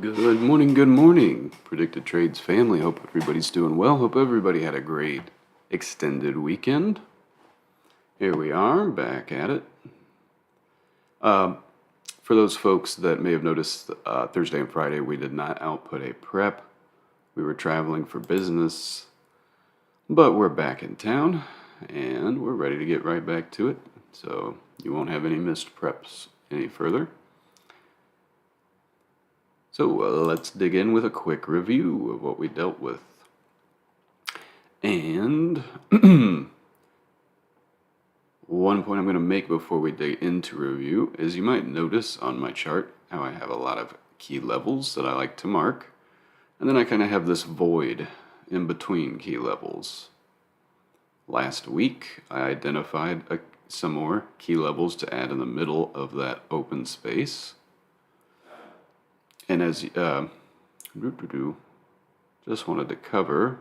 Good morning, Predicted Trades family. Hope everybody's doing well. Hope everybody had a great extended weekend. Here we are, back at it. For those folks that may have noticed, Thursday and Friday we did not output a prep. We were traveling for business, but we're back in town, and we're ready to get right back to it. So you won't have any missed preps any further. So let's dig in with a quick review of what we dealt with. And one point I'm going to make before we dig into review is you might notice on my chart how I have a lot of key levels that I like to mark. And then I kind of have this void in between key levels. Last week I identified some more key levels to add in the middle of that open space. And as just wanted to cover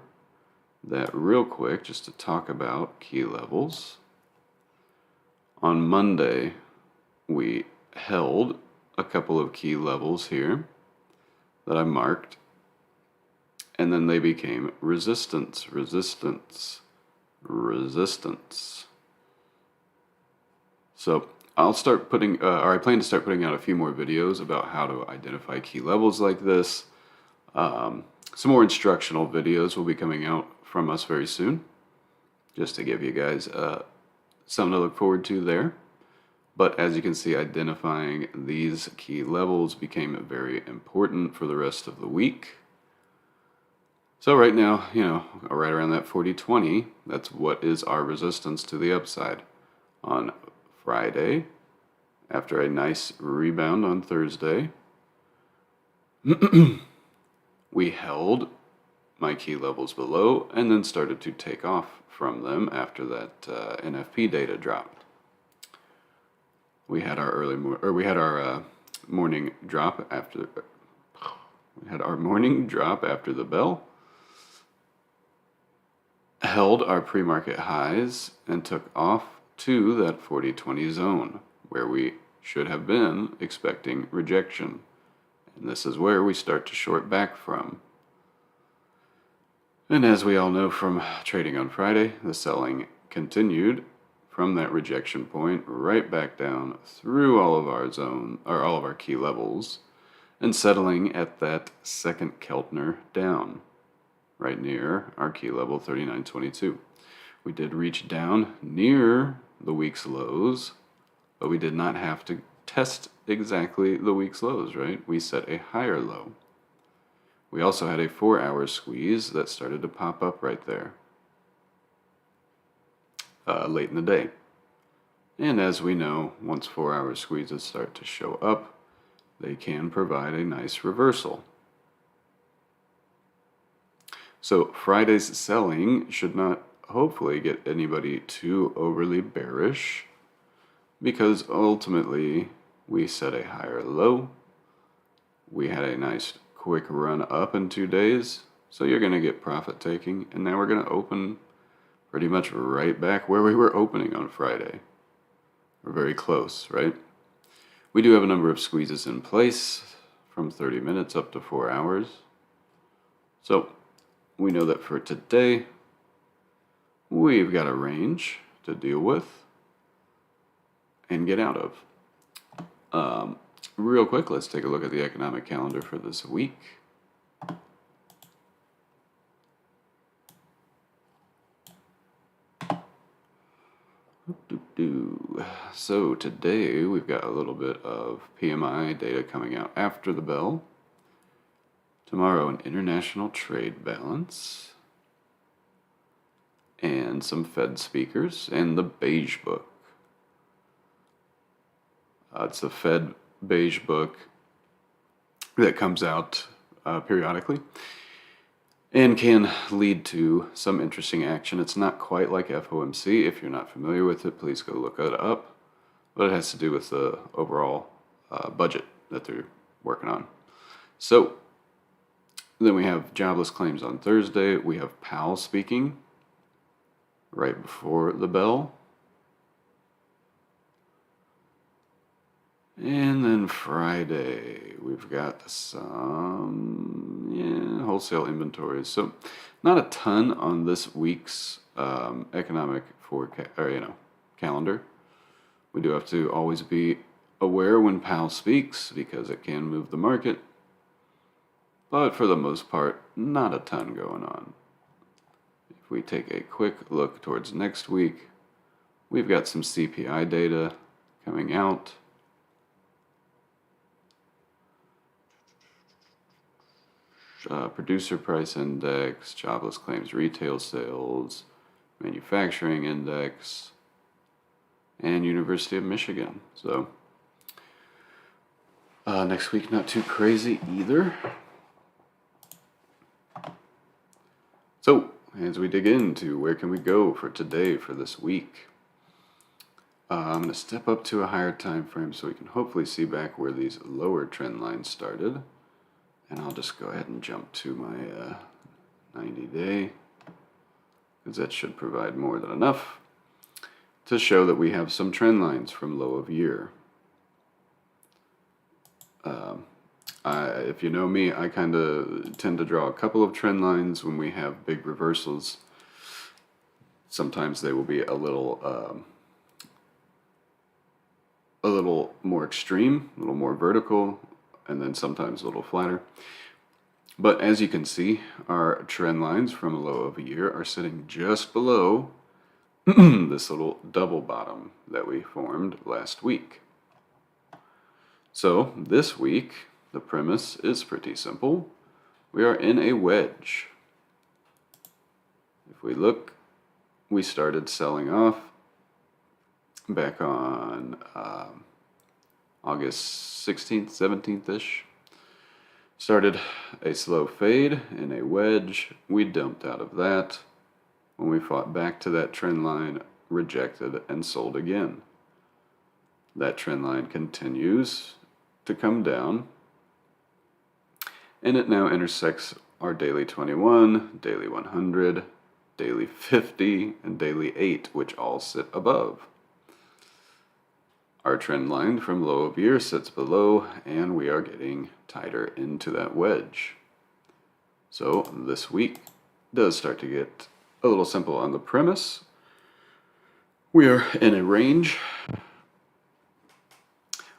that real quick, just to talk about key levels. On Monday, we held a couple of key levels here that I marked, and then they became resistance, resistance, resistance. So I'll start putting, or I plan to start putting out a few more videos about how to identify key levels like this. Some more instructional videos will be coming out from us very soon, just to give you guys something to look forward to there. But as you can see, identifying these key levels became very important for the rest of the week. So right now, right around that 40-20, that's what is our resistance to the upside. On Friday, after a nice rebound on Thursday, we held my key levels below and then started to take off from them after that NFP data dropped. We had our morning drop after the bell. Held our pre-market highs and took off to that 40-20 zone where we should have been expecting rejection. And this is where we start to short back from. And as we all know from trading on Friday, the selling continued from that rejection point right back down through all of our key levels and settling at that second Keltner down right near our key level 39.22. We did reach down near the week's lows, but we did not have to test exactly the week's lows, right? We set a higher low. We also had a 4-hour squeeze that started to pop up right there late in the day. And as we know, once 4-hour squeezes start to show up, they can provide a nice reversal. So Friday's selling should not hopefully get anybody too overly bearish, because ultimately we set a higher low. We had a nice quick run up in 2 days, so you're going to get profit taking, and now we're going to open pretty much right back where we were opening on Friday. We're very close, right? We do have a number of squeezes in place from 30 minutes up to 4 hours. So we know that for today, we've got a range to deal with and get out of. Real quick, let's take a look at the economic calendar for this week. So today we've got a little bit of PMI data coming out after the bell. Tomorrow an international trade balance. And some Fed speakers and the Beige Book. It's the Fed Beige Book that comes out periodically and can lead to some interesting action. It's not quite like FOMC. If you're not familiar with it, please go look it up. But it has to do with the overall budget that they're working on. So then we have jobless claims on Thursday. We have Powell speaking right before the bell. And then Friday, we've got some wholesale inventories. So not a ton on this week's economic forecast, or calendar. We do have to always be aware when Powell speaks because it can move the market. But for the most part, not a ton going on. If we take a quick look towards next week, we've got some CPI data coming out. Producer price index, jobless claims, retail sales, manufacturing index, and University of Michigan. So next week, not too crazy either. So as we dig into where can we go for today, for this week, I'm going to step up to a higher time frame so we can hopefully see back where these lower trend lines started. And I'll just go ahead and jump to my 90-day, because that should provide more than enough to show that we have some trend lines from low of year. If you know me, I kind of tend to draw a couple of trend lines when we have big reversals. Sometimes they will be a little more extreme, a little more vertical, and then sometimes a little flatter. But as you can see, our trend lines from a low of a year are sitting just below this little double bottom that we formed last week. So this week, the premise is pretty simple. We are in a wedge. If we look, we started selling off back on August 16th, 17th-ish. Started a slow fade in a wedge. We dumped out of that. When we fought back to that trend line, rejected and sold again. That trend line continues to come down, and it now intersects our daily 21, daily 100, daily 50, and daily 8, which all sit above. Our trend line from low of year sits below, and we are getting tighter into that wedge. So this week does start to get a little simple on the premise. We are in a range.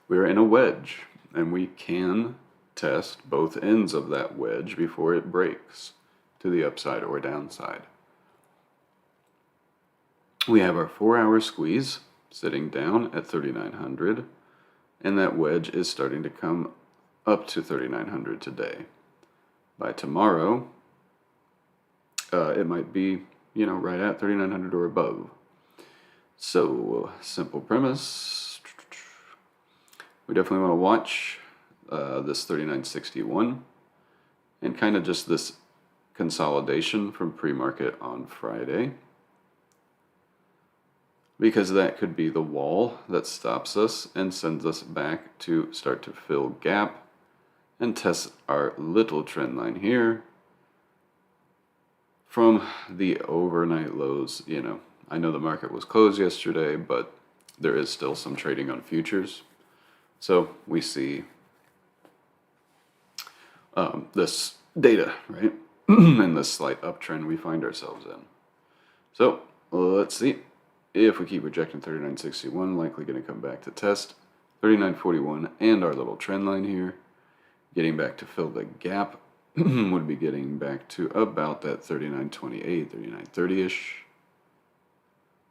We are in a wedge, and we can test both ends of that wedge before it breaks to the upside or downside. We have our 4-hour squeeze sitting down at 3,900, and that wedge is starting to come up to 3,900 today. by tomorrow, it might be, right at 3,900 or above. So, simple premise. We definitely want to watch this 3961 and kind of just this consolidation from pre-market on Friday, because that could be the wall that stops us and sends us back to start to fill gap and test our little trend line here from the overnight lows. I know the market was closed yesterday, but there is still some trading on futures. So we see this data, right? And this slight uptrend we find ourselves in. So let's see. If we keep rejecting 3961, likely going to come back to test 3941 and our little trend line here. Getting back to fill the gap would be getting back to about that 3928, 3930-ish.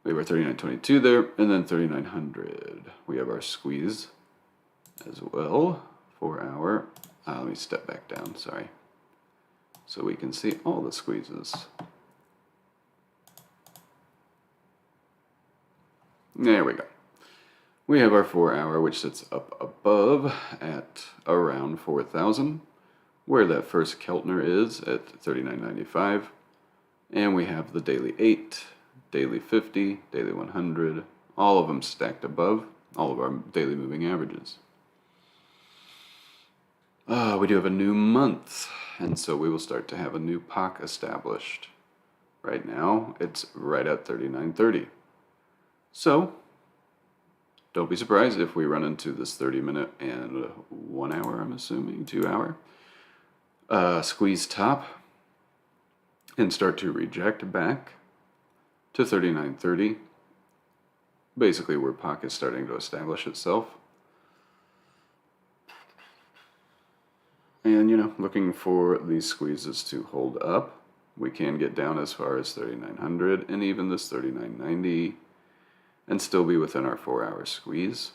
We were 3922 there, and then 3900. We have our squeeze as well for our, let me step back down, sorry. So we can see all the squeezes. There we go. We have our 4 hour, which sits up above at around 4,000, where that first Keltner is at 39.95. And we have the daily 8, daily 50, daily 100, all of them stacked above all of our daily moving averages. We do have a new month, and so we will start to have a new POC established. Right now, it's right at 39.30. So, don't be surprised if we run into this 30-minute and 1 hour, I'm assuming, 2 hour, squeeze top and start to reject back to 39.30. Basically, where POC is starting to establish itself. And, looking for these squeezes to hold up. We can get down as far as 3900 and even this 3990 and still be within our 4 hour squeeze.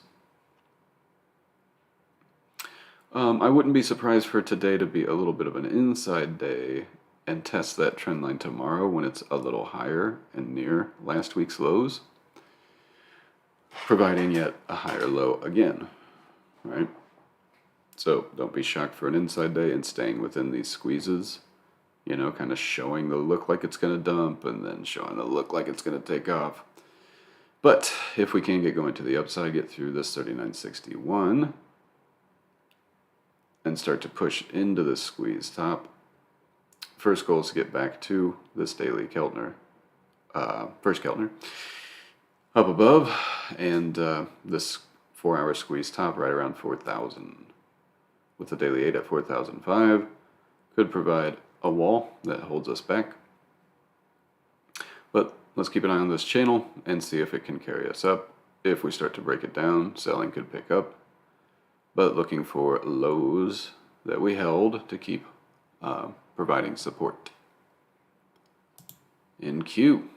I wouldn't be surprised for today to be a little bit of an inside day and test that trend line tomorrow when it's a little higher and near last week's lows, providing yet a higher low again, right? So don't be shocked for an inside day and staying within these squeezes, kind of showing the look like it's going to dump and then showing the look like it's going to take off. But if we can get going to the upside, get through this 39.61 and start to push into this squeeze top, first goal is to get back to this daily Keltner, first Keltner, up above, and this 4 hour squeeze top right around 4,000. With the daily 8 at 4,005, could provide a wall that holds us back. But let's keep an eye on this channel and see if it can carry us up. If we start to break it down, selling could pick up. But looking for lows that we held to keep providing support. In Q.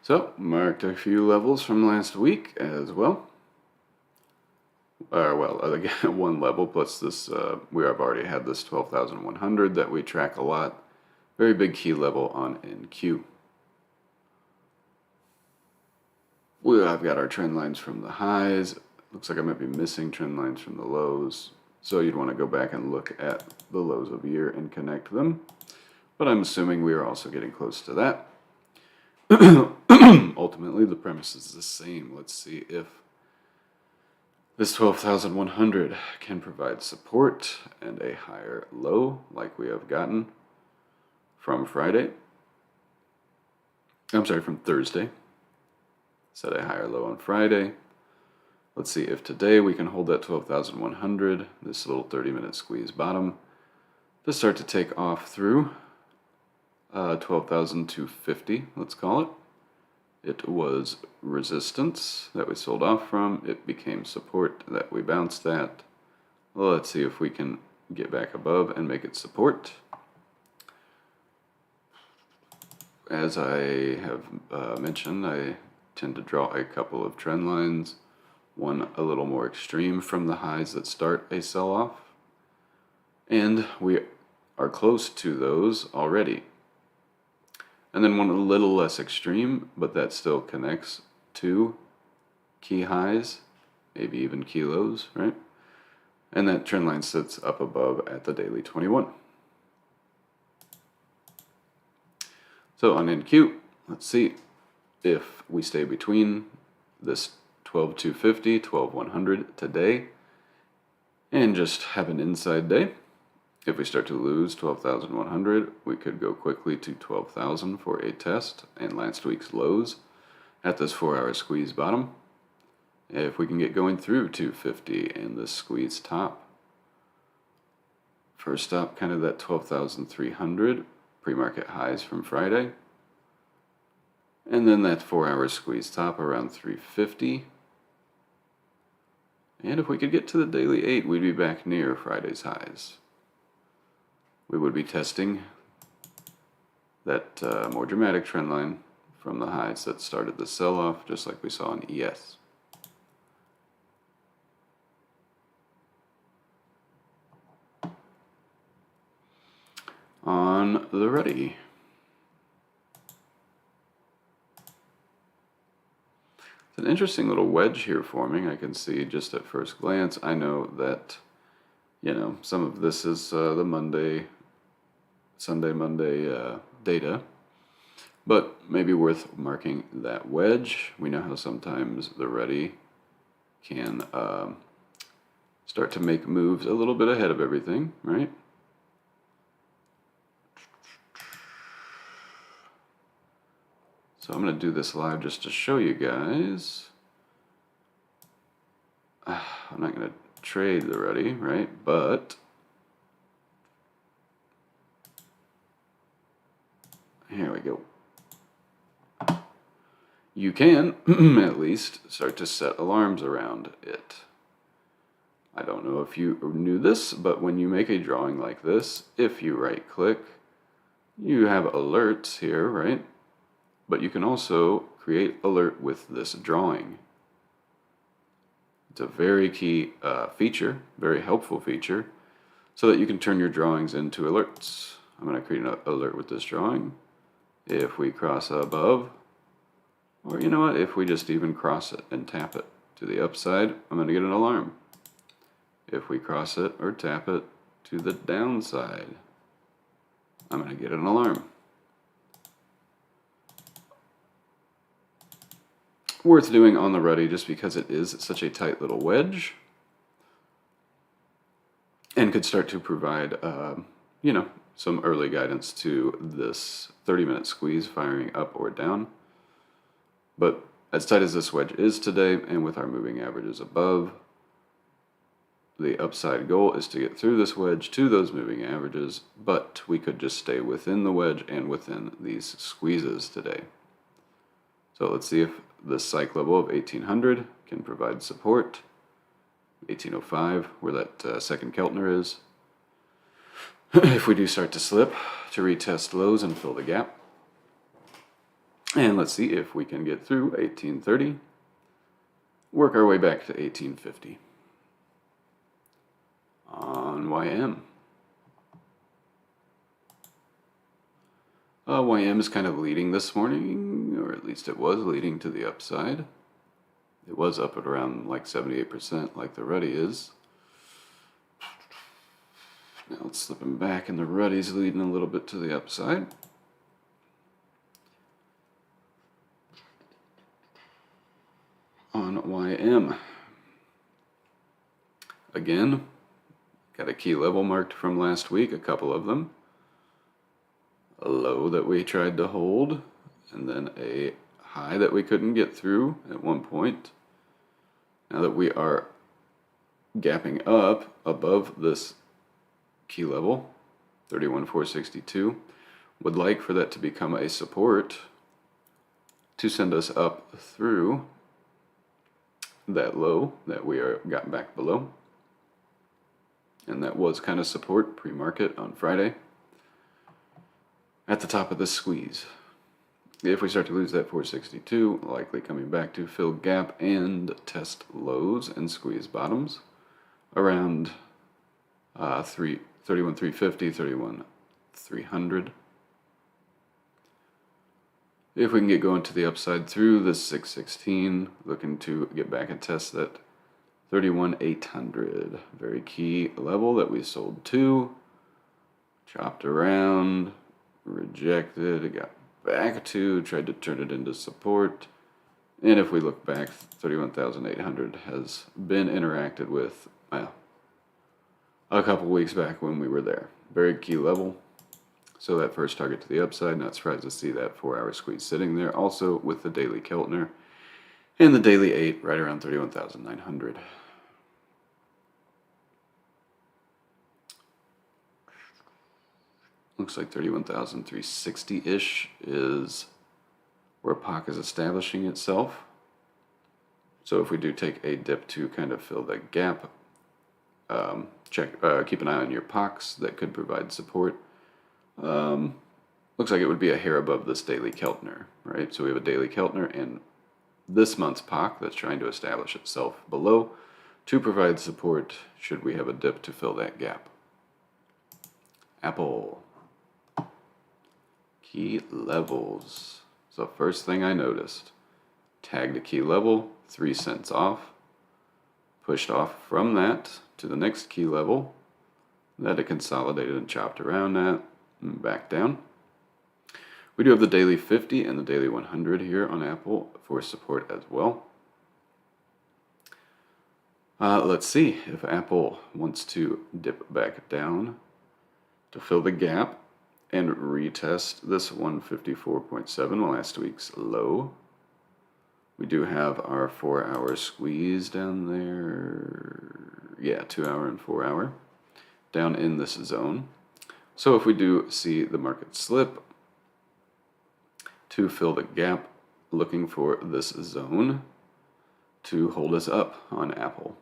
So, marked a few levels from last week as well. Again, one level plus this, we have already had this 12,100 that we track a lot. Very big key level on NQ. I've got our trend lines from the highs. Looks like I might be missing trend lines from the lows. So you'd want to go back and look at the lows of year and connect them. But I'm assuming we are also getting close to that. Ultimately, the premise is the same. Let's see if this 12,100 can provide support and a higher low like we have gotten from Friday. From Thursday. Set a higher low on Friday. Let's see if today we can hold that 12,100, this little 30-minute squeeze bottom, to start to take off through 12,250, let's call it. It was resistance that we sold off from. It became support that we bounced at. Well, let's see if we can get back above and make it support. As I have mentioned, I tend to draw a couple of trend lines, one a little more extreme from the highs that start a sell-off, and we are close to those already. And then one a little less extreme, but that still connects to key highs, maybe even key lows, right? And that trend line sits up above at the daily 21. So on NQ, let's see if we stay between this 12,250, 12,100 today, and just have an inside day. If we start to lose 12,100, we could go quickly to 12,000 for a test and last week's lows at this 4-hour squeeze bottom. If we can get going through 250 and this squeeze top, first stop kind of that 12,300 pre-market highs from Friday, and then that 4-hour squeeze top around 350. And if we could get to the daily 8, we'd be back near Friday's highs. We would be testing that more dramatic trend line from the highs that started the sell-off, just like we saw in ES. On the ready. It's an interesting little wedge here forming. I can see just at first glance. I know that, some of this is the Sunday, Monday data, but maybe worth marking that wedge. We know how sometimes the ready can start to make moves a little bit ahead of everything, right? So I'm going to do this live just to show you guys. I'm not going to trade the ready, right? But here we go. You can at least start to set alarms around it. I don't know if you knew this, but when you make a drawing like this, if you right click, you have alerts here, right? But you can also create alert with this drawing. It's a very key feature, very helpful feature, so that you can turn your drawings into alerts. I'm going to create an alert with this drawing. If we cross above, or you know what, if we just even cross it and tap it to the upside, I'm going to get an alarm. If we cross it or tap it to the downside, I'm going to get an alarm. Worth doing on the ready just because it is such a tight little wedge and could start to provide, some early guidance to this 30-minute squeeze firing up or down. But as tight as this wedge is today, and with our moving averages above, the upside goal is to get through this wedge to those moving averages, but we could just stay within the wedge and within these squeezes today. So let's see if this psych level of 1800 can provide support. 1805, where that second Keltner is. If we do start to slip, to retest lows and fill the gap. And let's see if we can get through 1830, work our way back to 1850. On YM. YM is kind of leading this morning, or at least it was leading to the upside. It was up at around like 78% like the Ruddy is. Now it's slipping back and the Ruddy's leading a little bit to the upside. On YM. Again, got a key level marked from last week, a couple of them. A low that we tried to hold, and then a high that we couldn't get through at one point. Now that we are gapping up above this key level, 31,462, would like for that to become a support to send us up through that low that we got back below. And that was kind of support pre-market on Friday at the top of this squeeze. If we start to lose that 462, likely coming back to fill gap and test lows and squeeze bottoms around 31,350, 31,300. If we can get going to the upside through this 616, looking to get back and test that 31,800. Very key level that we sold to. Chopped around, rejected, got back to, tried to turn it into support. And if we look back, 31,800 has been interacted with, well, a couple weeks back when we were there. Very key level. So that first target to the upside, not surprised to see that 4-hour squeeze sitting there. Also with the daily Keltner and the daily 8 right around 31,900. Looks like 31,360-ish is where POC is establishing itself. So if we do take a dip to kind of fill that gap, keep an eye on your POCs that could provide support. Looks like it would be a hair above this daily Keltner, right? So we have a daily Keltner and this month's POC that's trying to establish itself below to provide support should we have a dip to fill that gap. Apple. Key levels. So first thing I noticed, tagged a key level, 3 cents off, pushed off from that to the next key level, that it consolidated and chopped around that, and back down. We do have the daily 50 and the daily 100 here on Apple for support as well. Let's see if Apple wants to dip back down to fill the gap and retest this 154.7, last week's low. We do have our 4-hour squeeze down there. Yeah, 2-hour and 4-hour down in this zone. So if we do see the market slip to fill the gap, looking for this zone to hold us up on Apple.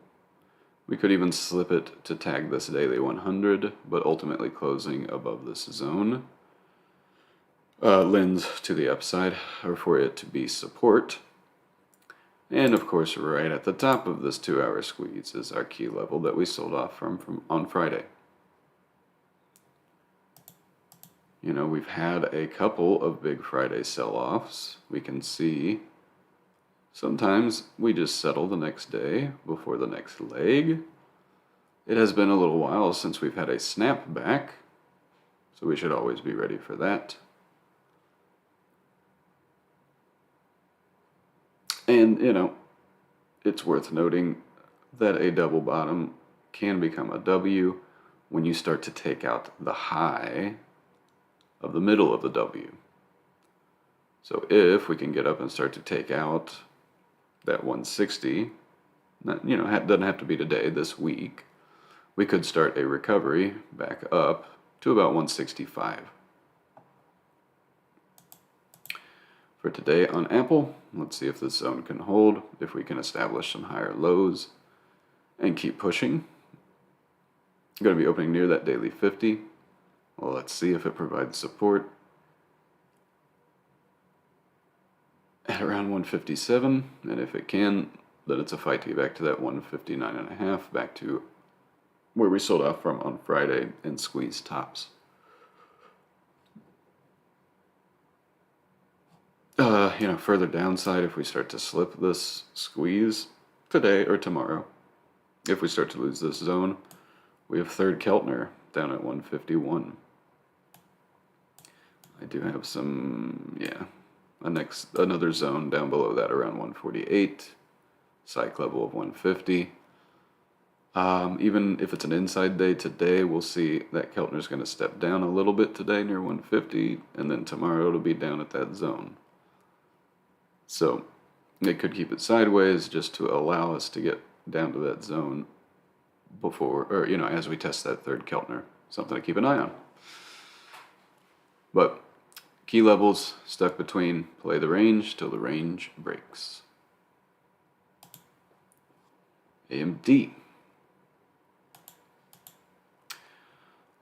We could even slip it to tag this daily 100, but ultimately closing above this zone lends to the upside, or for it to be support. And of course, right at the top of this 2-hour squeeze is our key level that we sold off from on Friday. You know, we've had a couple of big Friday sell-offs. We can see sometimes we just settle the next day before the next leg. It has been a little while since we've had a snapback, so we should always be ready for that. And, you know, it's worth noting that a double bottom can become a W when you start to take out the high of the middle of the W. So if we can get up and start to take out that 160, not, you know, doesn't have to be today, this week, we could start a recovery back up to about 165. For today on Apple, let's see if this zone can hold, if we can establish some higher lows and keep pushing. I'm going to be opening near that daily 50. Well, let's see if it provides support at around 157, and if it can, then it's a fight to get back to that 159.5, back to where we sold off from on Friday and squeeze tops. You know, further downside, if we start to slip this squeeze today or tomorrow, if we start to lose this zone, we have third Keltner down at 151. I do have some, yeah, another zone down below that around 148, psych level of 150. Even if it's an inside day today, we'll see that Keltner's going to step down a little bit today near 150, and then tomorrow it'll be down at that zone. So it could keep it sideways just to allow us to get down to that zone before, or, you know, as we test that third Keltner. Something to keep an eye on. But key levels stuck between play the range till the range breaks. AMD.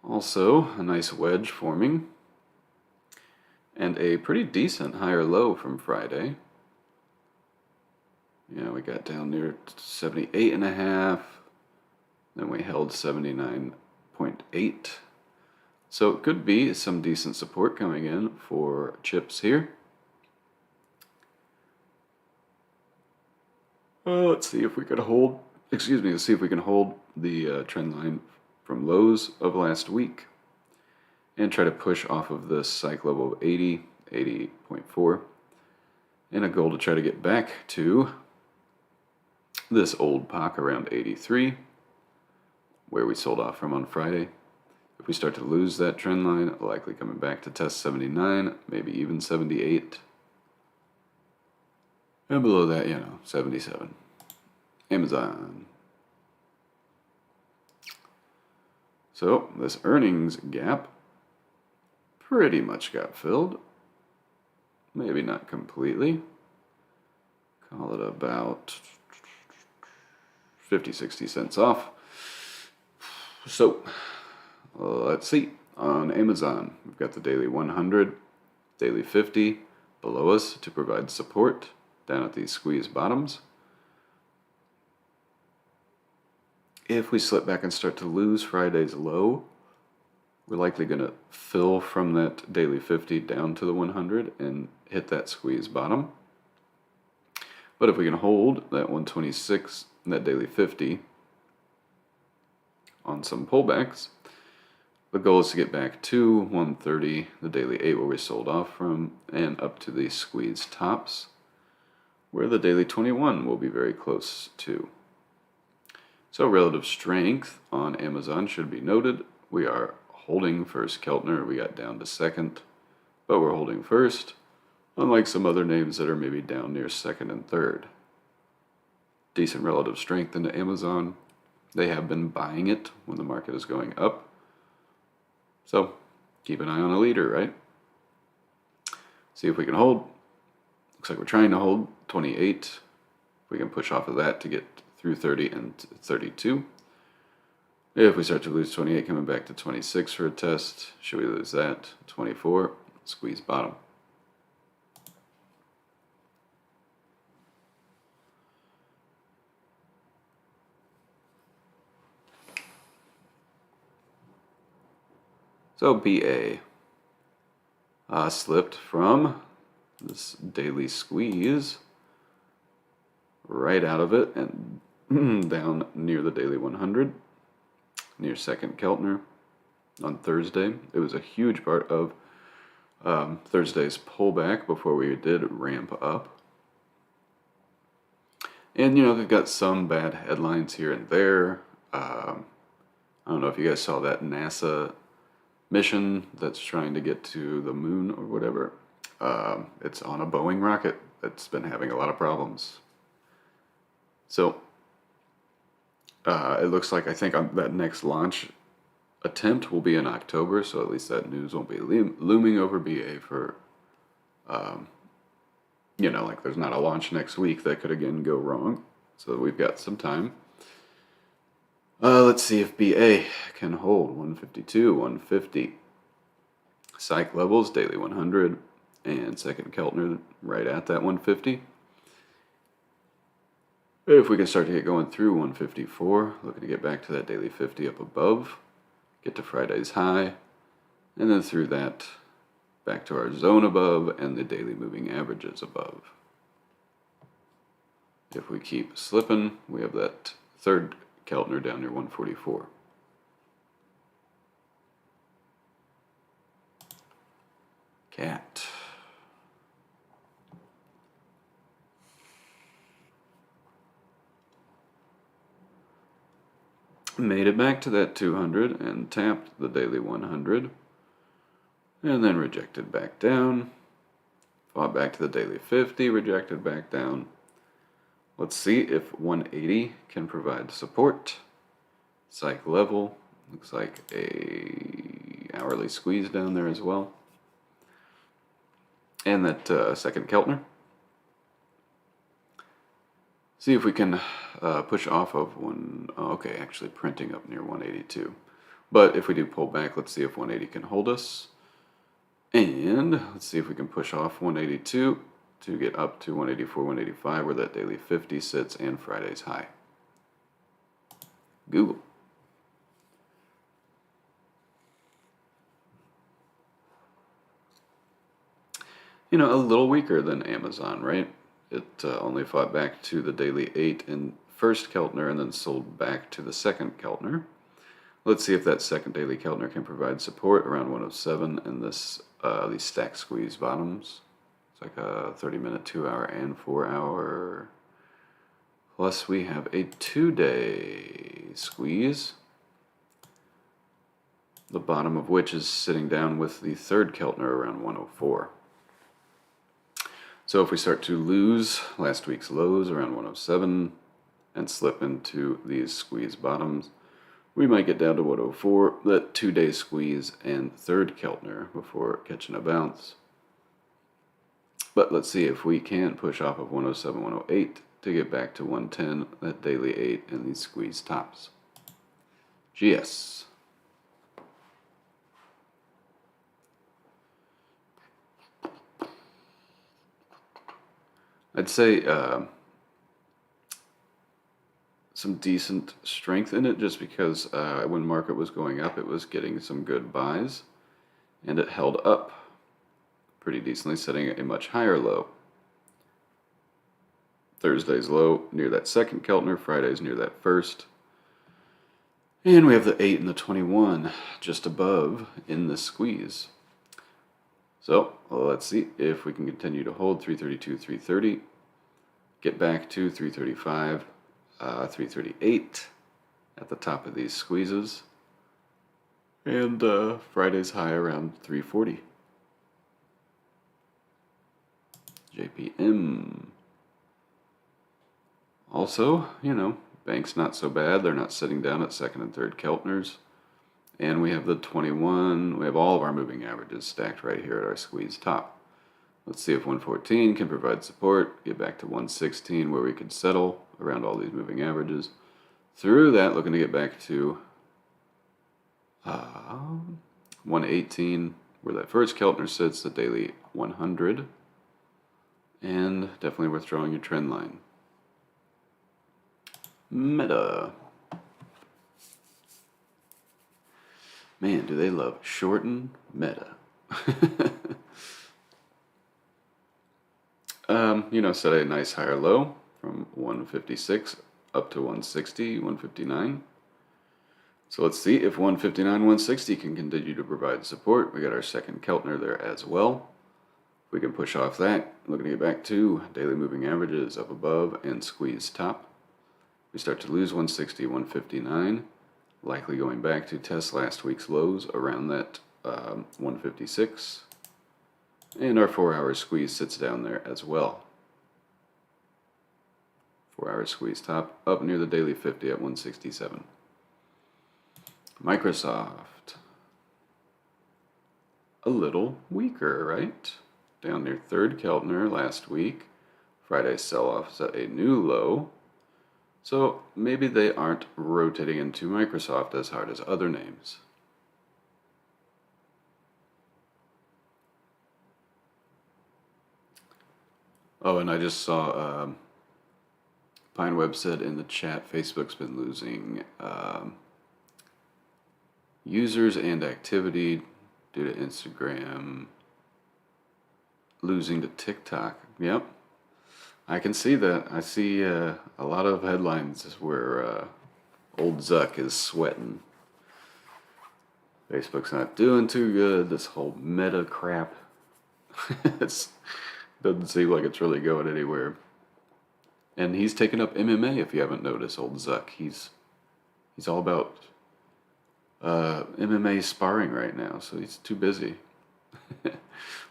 Also, a nice wedge forming. And a pretty decent higher low from Friday. Yeah, we got down near 78.5. Then we held 79.8. So it could be some decent support coming in for chips here. Let's see if we could hold, let's see if we can hold the trend line from lows of last week and try to push off of this psych level of 80, 80.4, and a goal to try to get back to this old POC around 83, where we sold off from on Friday. If we start to lose that trend line, likely coming back to test 79, maybe even 78. And below that, 77. Amazon. So this earnings gap pretty much got filled. Maybe not completely. Call it about 50, 60 cents off. So let's see. On Amazon, we've got the daily 100, daily 50 below us to provide support down at these squeeze bottoms. If we slip back and start to lose Friday's low, we're likely going to fill from that daily 50 down to the 100 and hit that squeeze bottom. But if we can hold that 126, that daily 50 on some pullbacks, the goal is to get back to 130, the daily 8 where we sold off from, and up to the squeeze tops, where the daily 21 will be very close to. So relative strength on Amazon should be noted. We are holding first Keltner. We got down to second, but we're holding first, unlike some other names that are maybe down near second and third. Decent relative strength into Amazon. They have been buying it when the market is going up. So keep an eye on a leader, right? See if we can hold. Looks like we're trying to hold 28. If we can push off of that to get through 30 and 32. If we start to lose 28, coming back to 26 for a test. Should we lose that? 24, squeeze bottom. So BA slipped from this daily squeeze right out of it and down near the daily 100, near second Keltner on Thursday. It was a huge part of Thursday's pullback before we did ramp up. And, they've got some bad headlines here and there. I don't know if you guys saw that NASA mission that's trying to get to the moon or whatever. It's on a Boeing rocket that's been having a lot of problems. So it looks like I think that next launch attempt will be in October, so at least that news won't be looming over BA for, like there's not a launch next week that could again go wrong. So we've got some time. Let's see if BA can hold 152, 150. Psych levels, daily 100, and second Keltner right at that 150. If we can start to get going through 154, looking to get back to that daily 50 up above, get to Friday's high, and then through that back to our zone above and the daily moving averages above. If we keep slipping, we have that third Keltner down near 144. Cat. Made it back to that 200 and tapped the daily 100 and then rejected back down, fought back to the daily 50, rejected back down. Let's see if 180 can provide support. Psych level, looks like a hourly squeeze down there as well. And that second Keltner. See if we can push off of okay, actually printing up near 182. But if we do pull back, let's see if 180 can hold us. And let's see if we can push off 182 to get up to 184, 185, where that daily 50 sits and Friday's high. Google. You know, a little weaker than Amazon, right? It only fought back to the daily 8 in first Keltner and then sold back to the second Keltner. Let's see if that second daily Keltner can provide support around 107 and these stack squeeze bottoms. It's like a 30-minute, 2-hour, and 4-hour. Plus we have a 2-day squeeze, the bottom of which is sitting down with the third Keltner around 104. So if we start to lose last week's lows around 107 and slip into these squeeze bottoms, we might get down to 104, that 2-day squeeze and third Keltner before catching a bounce. But let's see if we can push off of 107, 108 to get back to 110, that daily 8 and these squeeze tops. GS. I'd say some decent strength in it just because when market was going up, it was getting some good buys and it held up pretty decently, setting a much higher low. Thursday's low near that second Keltner, Friday's near that first. And we have the 8 and the 21 just above in the squeeze. So let's see if we can continue to hold 332, 330, get back to 335, 338 at the top of these squeezes, and Friday's high around 340. JPM. Also, you know, bank's not so bad. They're not sitting down at second and third Keltners. And we have the 21, we have all of our moving averages stacked right here at our squeeze top. Let's see if 114 can provide support, get back to 116 where we could settle around all these moving averages. Through that, looking to get back to 118 where that first Keltner sits, the daily 100. And definitely worth drawing your trend line. Meta. Man, do they love shorten Meta. You know, set a nice higher low from 156 up to 160, 159. So let's see if 159, 160 can continue to provide support. We got our second Keltner there as well. If we can push off that, looking to get back to daily moving averages up above and squeeze top. We start to lose 160, 159. Likely going back to test last week's lows around that 156. And our 4-hour squeeze sits down there as well. 4-hour squeeze top up near the daily 50 at 167. Microsoft. A little weaker, right? Down near third Keltner last week. Friday's sell-off is at a new low. So maybe they aren't rotating into Microsoft as hard as other names. Oh, and I just saw PineWeb said in the chat, Facebook's been losing users and activity due to Instagram losing to TikTok. Yep. I can see that. I see a lot of headlines where old Zuck is sweating. Facebook's not doing too good. This whole meta crap. It doesn't seem like it's really going anywhere. And he's taken up MMA, if you haven't noticed, old Zuck. He's all about MMA sparring right now, so he's too busy.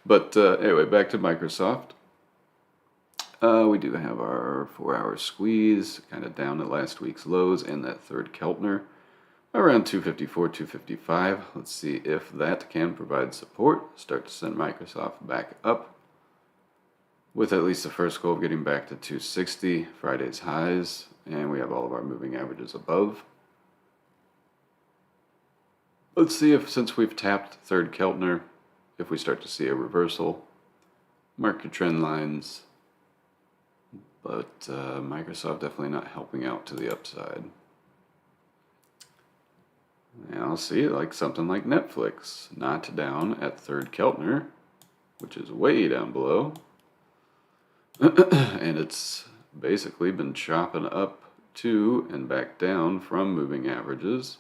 But anyway, back to Microsoft. We do have our 4-hour squeeze, kind of down at last week's lows, and that third Keltner around 254, 255. Let's see if that can provide support. Start to send Microsoft back up with at least the first goal of getting back to 260, Friday's highs, and we have all of our moving averages above. Let's see if, since we've tapped third Keltner, if we start to see a reversal. Mark your trend lines, but Microsoft definitely not helping out to the upside. And I'll see it like something like Netflix, not down at third Keltner, which is way down below. And it's basically been chopping up to and back down from moving averages,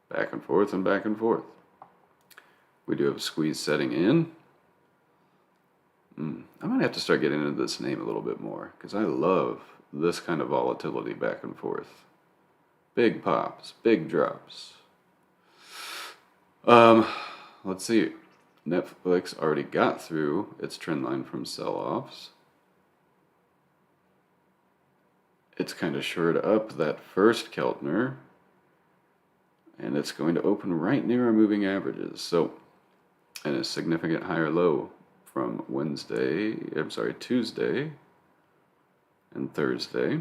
back and forth and back and forth. We do have a squeeze setting in. I'm going to have to start getting into this name a little bit more because I love this kind of volatility back and forth. Big pops, big drops. Let's see. Netflix already got through its trend line from sell-offs. It's kind of shored up that first Keltner, and it's going to open right near our moving averages. So, and a significant higher low from Tuesday and Thursday.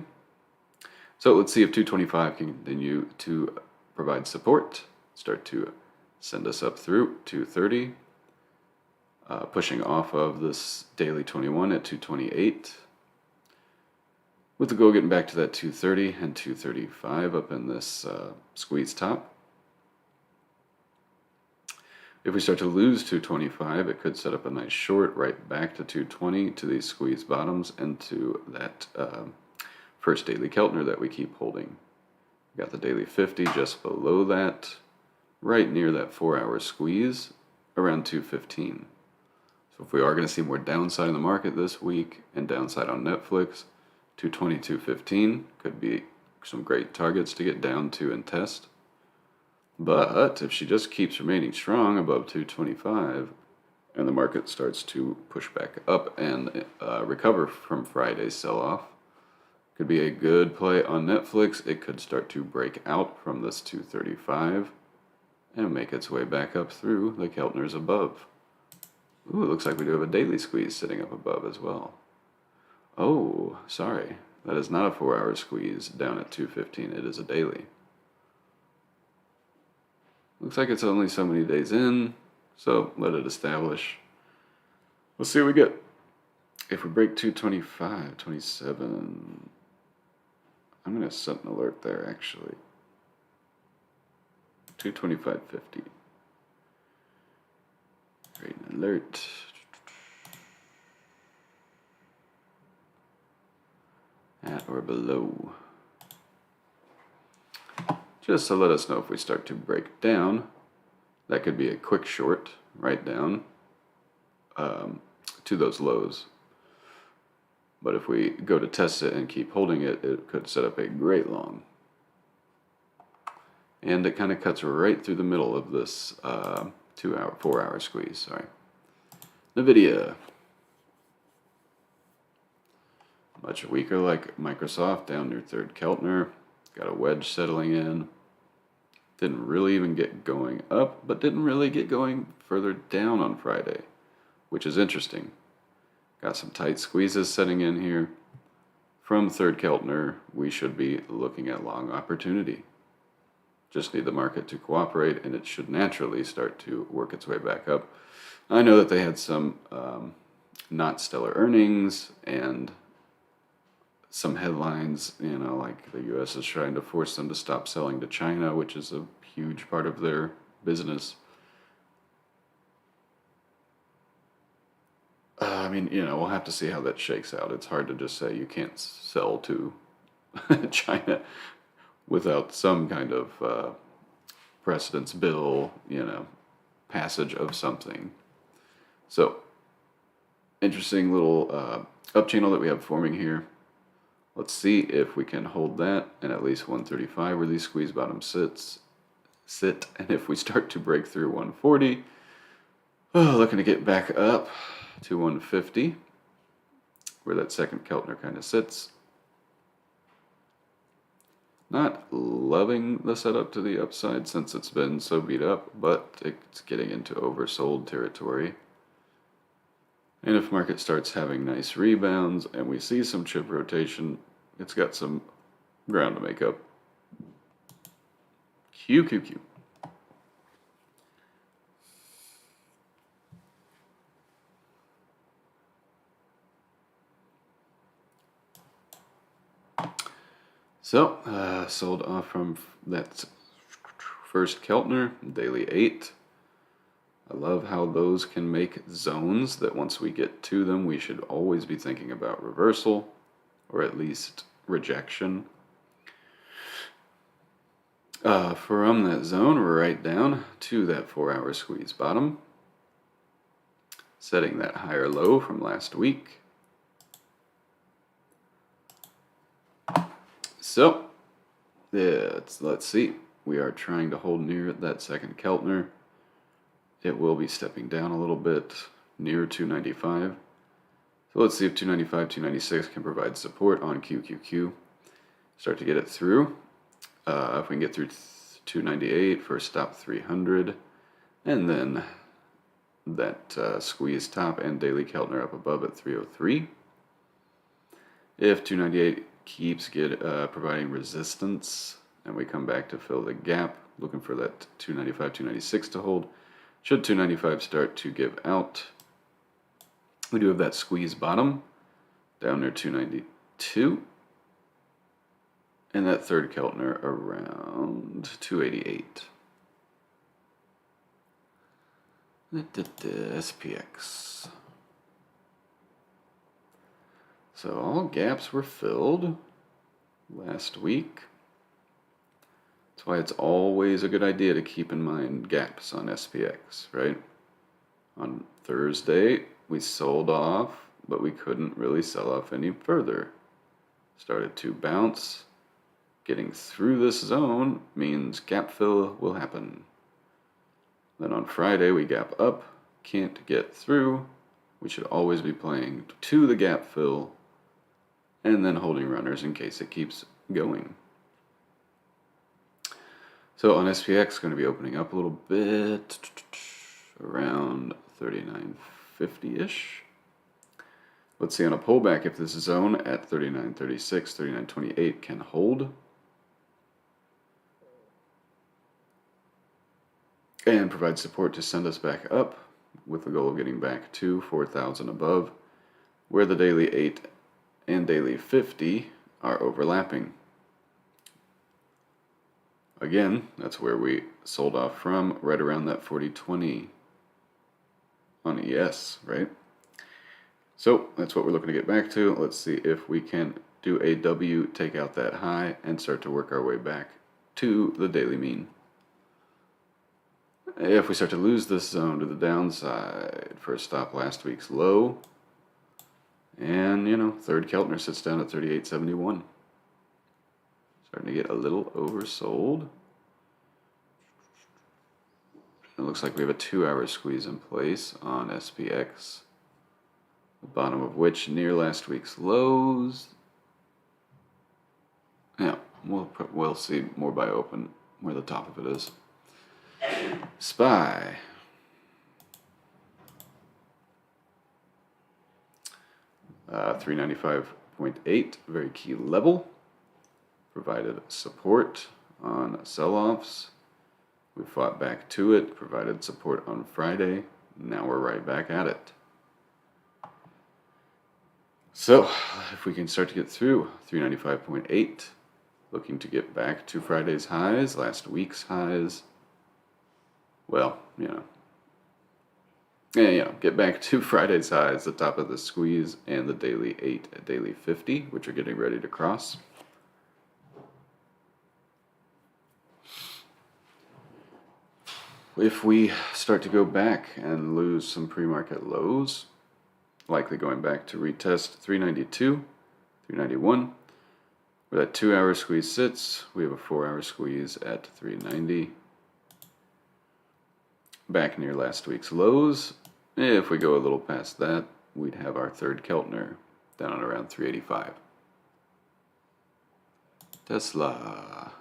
So let's see if 225 can continue to provide support, start to send us up through 230, pushing off of this daily 21 at 228, with the goal getting back to that 230 and 235 up in this squeeze top. If we start to lose 225, it could set up a nice short right back to 220 to these squeeze bottoms and to that first daily Keltner that we keep holding. We got the daily 50 just below that, right near that 4-hour squeeze around 215. So if we are going to see more downside in the market this week and downside on Netflix, 220, 215 could be some great targets to get down to and test. But if she just keeps remaining strong above 225 and the market starts to push back up and recover from Friday's sell-off, could be a good play on Netflix. It could start to break out from this 235 and make its way back up through the Keltners above. Ooh, it looks like we do have a daily squeeze sitting up above as well. Oh, sorry. That is not a 4-hour squeeze down at 215. It is a daily. Looks like it's only so many days in, so let it establish. We'll see what we get. If we break 225, 27, I'm going to set an alert there actually. 225.50. Create an alert. At or below. Just to let us know if we start to break down. That could be a quick short right down to those lows. But if we go to test it and keep holding it, it could set up a great long. And it kind of cuts right through the middle of this 4-hour squeeze. Sorry. NVIDIA. Much weaker like Microsoft, down near third Keltner. Got a wedge settling in. Didn't really even get going up, but didn't really get going further down on Friday, which is interesting. Got some tight squeezes setting in here. From third Keltner, we should be looking at long opportunity. Just need the market to cooperate, and it should naturally start to work its way back up. I know that they had some not stellar earnings and some headlines, like the U.S. is trying to force them to stop selling to China, which is a huge part of their business. We'll have to see how that shakes out. It's hard to just say you can't sell to China without some kind of precedence bill, passage of something. So, interesting little up channel that we have forming here. Let's see if we can hold that at least 135 where these squeeze bottoms sit. And if we start to break through 140, looking to get back up to 150 where that second Keltner kind of sits. Not loving the setup to the upside since it's been so beat up, but it's getting into oversold territory. And if market starts having nice rebounds and we see some chip rotation, it's got some ground to make up. QQQ. So, sold off from that first Keltner, daily 8. I love how those can make zones that once we get to them, we should always be thinking about reversal, or at least rejection. From that zone, right down to that 4-hour squeeze bottom, setting that higher low from last week. So, let's see. We are trying to hold near that second Keltner. It will be stepping down a little bit near 295. So let's see if 295, 296 can provide support on QQQ. Start to get it through. If we can get through 298, first stop 300, and then that squeeze top and daily Keltner up above at 303. If 298 keeps providing resistance and we come back to fill the gap, looking for that 295, 296 to hold. Should 295 start to give out, we do have that squeeze bottom down near 292. And that third Keltner around 288. SPX. So all gaps were filled last week. That's why it's always a good idea to keep in mind gaps on SPX, right? On Thursday, we sold off, but we couldn't really sell off any further. Started to bounce. Getting through this zone means gap fill will happen. Then on Friday, we gap up, can't get through. We should always be playing to the gap fill and then holding runners in case it keeps going. So on SPX, going to be opening up a little bit, around 39.50-ish. Let's see on a pullback if this zone at 39.36, 39.28 can hold. And provide support to send us back up with the goal of getting back to 4,000 above, where the daily 8 and daily 50 are overlapping. Again, that's where we sold off from, right around that 40.20 on ES, right? So that's what we're looking to get back to. Let's see if we can do a W, take out that high, and start to work our way back to the daily mean. If we start to lose this zone to the downside, first stop last week's low, and third Keltner sits down at 38.71. Starting to get a little oversold. It looks like we have a 2-hour squeeze in place on SPX, the bottom of which near last week's lows. Yeah, we'll see more by open where the top of it is. SPY. Uh, 395.8, very key level. Provided support on sell-offs. We fought back to it, provided support on Friday. Now we're right back at it. So, if we can start to get through 395.8, looking to get back to Friday's highs, last week's highs. Well, get back to Friday's highs, the top of the squeeze, and the daily 8, daily 50, which are getting ready to cross. If we start to go back and lose some pre-market lows, likely going back to retest 392, 391, where that 2-hour squeeze sits, we have a 4-hour squeeze at 390. Back near last week's lows. If we go a little past that, we'd have our third Keltner down at around 385. Tesla.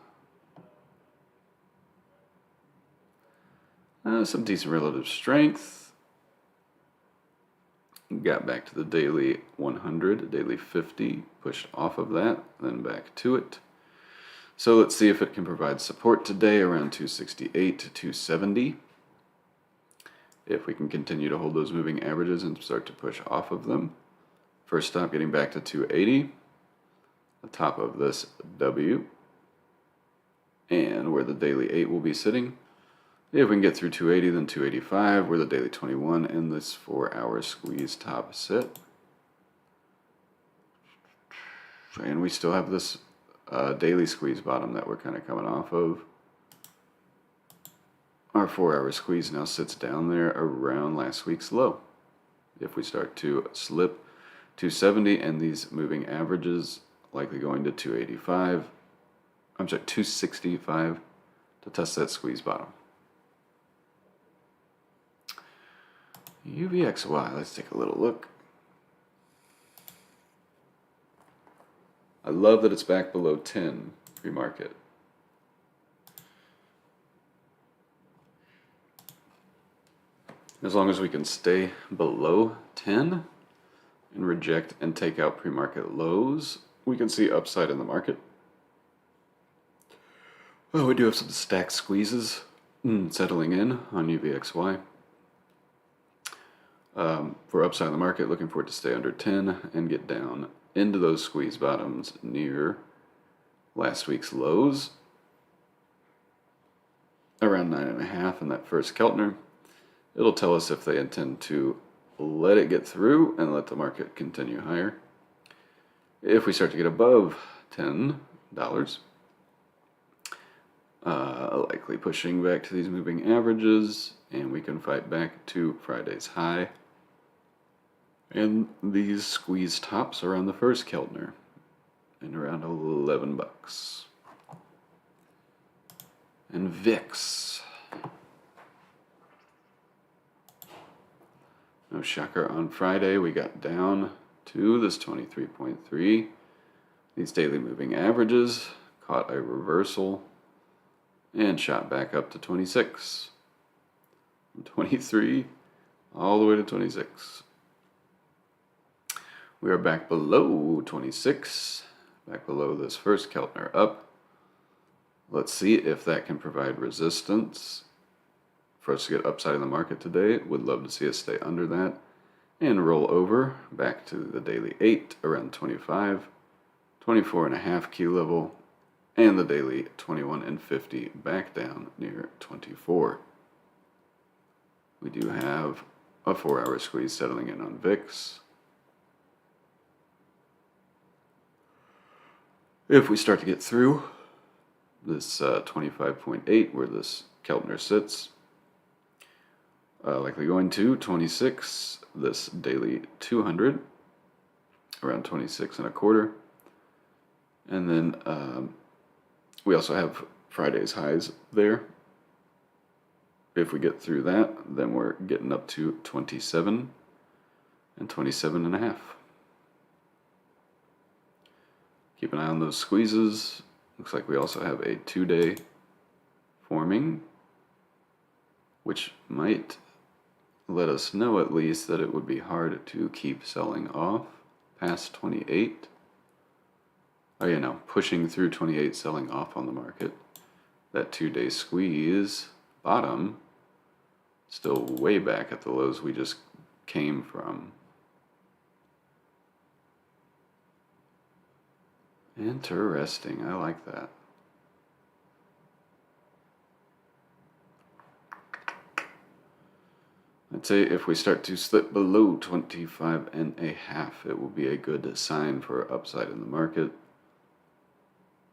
Some decent relative strength. Got back to the daily 100, daily 50, pushed off of that, then back to it. So let's see if it can provide support today around 268 to 270. If we can continue to hold those moving averages and start to push off of them. First stop getting back to 280. the top of this W, and where the daily 8 will be sitting. If we can get through 280, then 285, where the daily 21 and this 4-hour squeeze top sit. And we still have this daily squeeze bottom that we're kind of coming off of. Our 4-hour squeeze now sits down there around last week's low. If we start to slip 270 and these moving averages likely going to 285, I'm sorry, 265 to test that squeeze bottom. UVXY, let's take a little look. I love that it's back below 10 pre-market. As long as we can stay below 10 and reject and take out pre-market lows, we can see upside in the market. Well, we do have some stack squeezes settling in on UVXY. For upside in the market, looking for it to stay under 10 and get down into those squeeze bottoms near last week's lows, around 9.5 in that first Keltner. It'll tell us if they intend to let it get through and let the market continue higher. If we start to get above $10, likely pushing back to these moving averages, and we can fight back to Friday's high and these squeeze tops around the first Keltner and around 11 bucks. And VIX. No shocker, on Friday we got down to this 23.3. These daily moving averages caught a reversal and shot back up to 26. From 23 all the way to 26. We are back below 26, back below this first Keltner up. Let's see if that can provide resistance for us to get upside in the market today. Would love to see us stay under that and roll over back to the daily 8 around 25, 24.5 key level, and the daily 21 and 50 back down near 24. We do have a 4-hour squeeze settling in on VIX. If we start to get through this 25.8 where this Keltner sits, likely going to 26, this daily 200, around 26.25. And then we also have Friday's highs there. If we get through that, then we're getting up to 27 and 27.5. Keep an eye on those squeezes. Looks like we also have a 2-day forming, which might let us know at least that it would be hard to keep selling off past 28. Oh yeah, no, pushing through 28, selling off on the market. That 2-day squeeze bottom still way back at the lows we just came from. Interesting, I like that. I'd say if we start to slip below 25.5, it will be a good sign for upside in the market.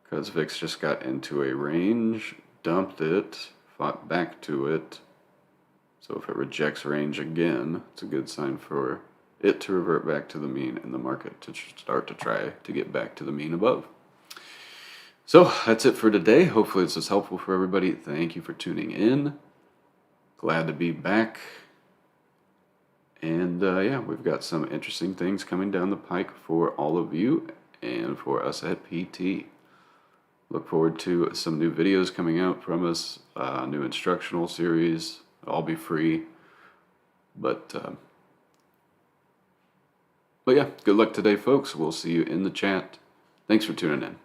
Because VIX just got into a range, dumped it, fought back to it. So if it rejects range again, it's a good sign for it to revert back to the mean in the market to start to try to get back to the mean above. So that's it for today. Hopefully this was helpful for everybody. Thank you for tuning in. Glad to be back. And yeah, we've got some interesting things coming down the pike for all of you and for us at PT. Look forward to some new videos coming out from us, new instructional series. It'll all be free. But yeah, good luck today, folks. We'll see you in the chat. Thanks for tuning in.